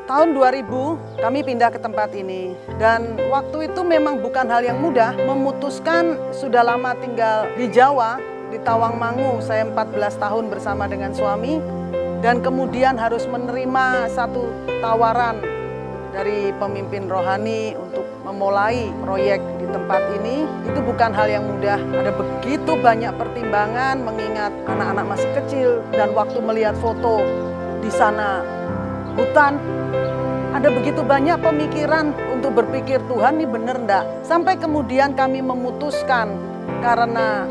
Tahun 2000 kami pindah ke tempat ini dan waktu itu memang bukan hal yang mudah memutuskan sudah lama tinggal di Jawa, di Tawangmangu. Saya 14 tahun bersama dengan suami dan kemudian harus menerima satu tawaran dari pemimpin rohani untuk memulai proyek di tempat ini. Itu bukan hal yang mudah. Ada begitu banyak pertimbangan mengingat anak-anak masih kecil dan waktu melihat foto di sana hutan. Ada begitu banyak pemikiran untuk berpikir Tuhan ini benar enggak. Sampai kemudian kami memutuskan karena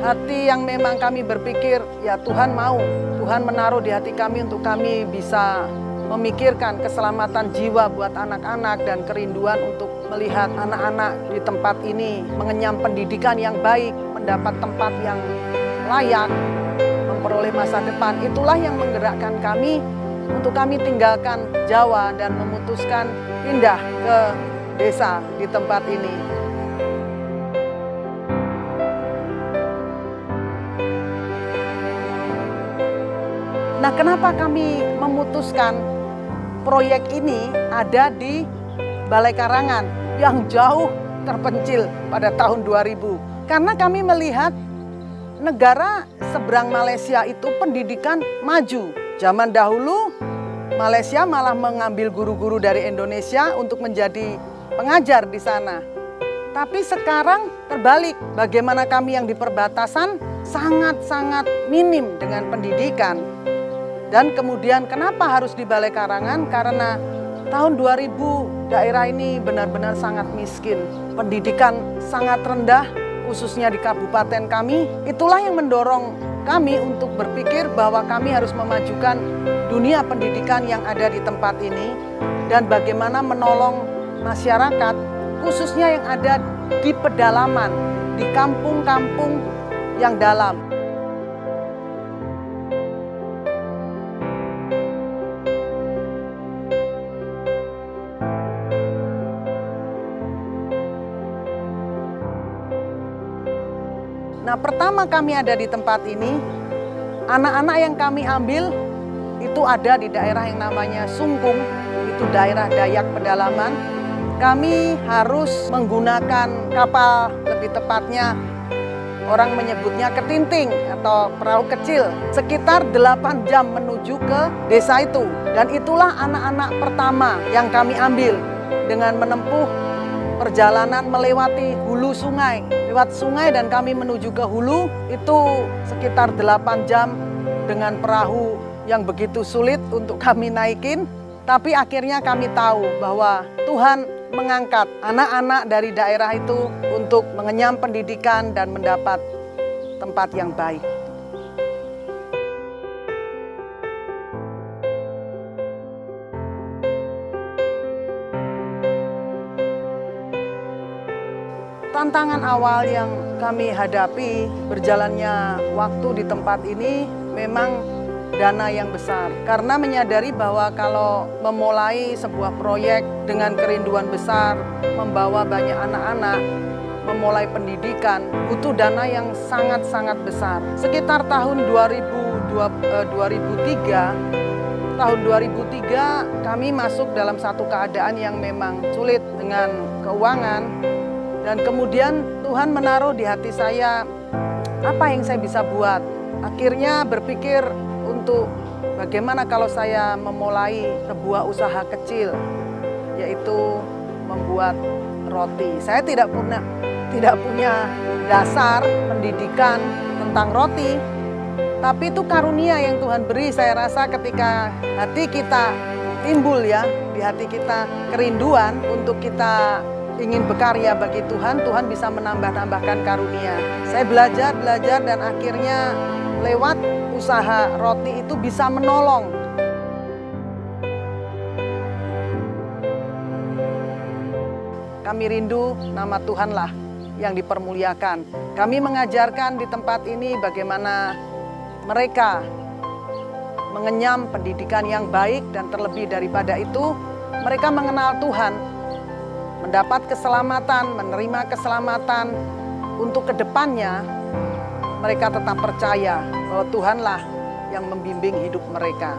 hati yang memang kami berpikir ya Tuhan mau. Tuhan menaruh di hati kami untuk kami bisa memikirkan keselamatan jiwa buat anak-anak dan kerinduan untuk melihat anak-anak di tempat ini mengenyam pendidikan yang baik, mendapat tempat yang layak, memperoleh masa depan. Itulah yang menggerakkan kami untuk kami tinggalkan Jawa dan memutuskan pindah ke desa di tempat ini. Nah, kenapa kami memutuskan proyek ini ada di Balai Karangan yang jauh terpencil pada tahun 2000? Karena kami melihat negara seberang Malaysia itu pendidikan maju. Zaman dahulu Malaysia malah mengambil guru-guru dari Indonesia untuk menjadi pengajar di sana. Tapi sekarang terbalik, bagaimana kami yang di perbatasan sangat-sangat minim dengan pendidikan. Dan kemudian kenapa harus di Balai Karangan? Karena tahun 2000 daerah ini benar-benar sangat miskin. Pendidikan sangat rendah, khususnya di kabupaten kami. Itulah yang mendorong kami untuk berpikir bahwa kami harus memajukan dunia pendidikan yang ada di tempat ini dan bagaimana menolong masyarakat khususnya yang ada di pedalaman, di kampung-kampung yang dalam. Nah, pertama kami ada di tempat ini, anak-anak yang kami ambil itu ada di daerah yang namanya Sungkung, itu daerah Dayak pedalaman. Kami harus menggunakan kapal, lebih tepatnya orang menyebutnya ketinting atau perahu kecil, sekitar 8 jam menuju ke desa itu. Dan itulah anak-anak pertama yang kami ambil dengan menempuh perjalanan melewati hulu sungai. Lewat sungai dan kami menuju ke hulu itu sekitar 8 jam dengan perahu yang begitu sulit untuk kami naikin. Tapi akhirnya kami tahu bahwa Tuhan mengangkat anak-anak dari daerah itu untuk mengenyam pendidikan dan mendapat tempat yang baik. Tantangan awal yang kami hadapi berjalannya waktu di tempat ini memang dana yang besar. Karena menyadari bahwa kalau memulai sebuah proyek dengan kerinduan besar, membawa banyak anak-anak, memulai pendidikan, butuh dana yang sangat-sangat besar. Sekitar tahun 2003 kami masuk dalam satu keadaan yang memang sulit dengan keuangan. Dan kemudian Tuhan menaruh di hati saya, apa yang saya bisa buat? Akhirnya berpikir untuk bagaimana kalau saya memulai sebuah usaha kecil, yaitu membuat roti. Saya tidak punya dasar pendidikan tentang roti, tapi itu karunia yang Tuhan beri. Saya rasa ketika hati kita timbul ya, di hati kita kerinduan untuk kita ingin berkarya bagi Tuhan, Tuhan bisa menambah-nambahkan karunia. Saya belajar dan akhirnya lewat usaha roti itu bisa menolong. Kami rindu nama Tuhanlah yang dipermuliakan. Kami mengajarkan di tempat ini bagaimana mereka mengenyam pendidikan yang baik dan terlebih daripada itu, mereka mengenal Tuhan, mendapat keselamatan, menerima keselamatan untuk kedepannya mereka tetap percaya bahwa Tuhanlah yang membimbing hidup mereka.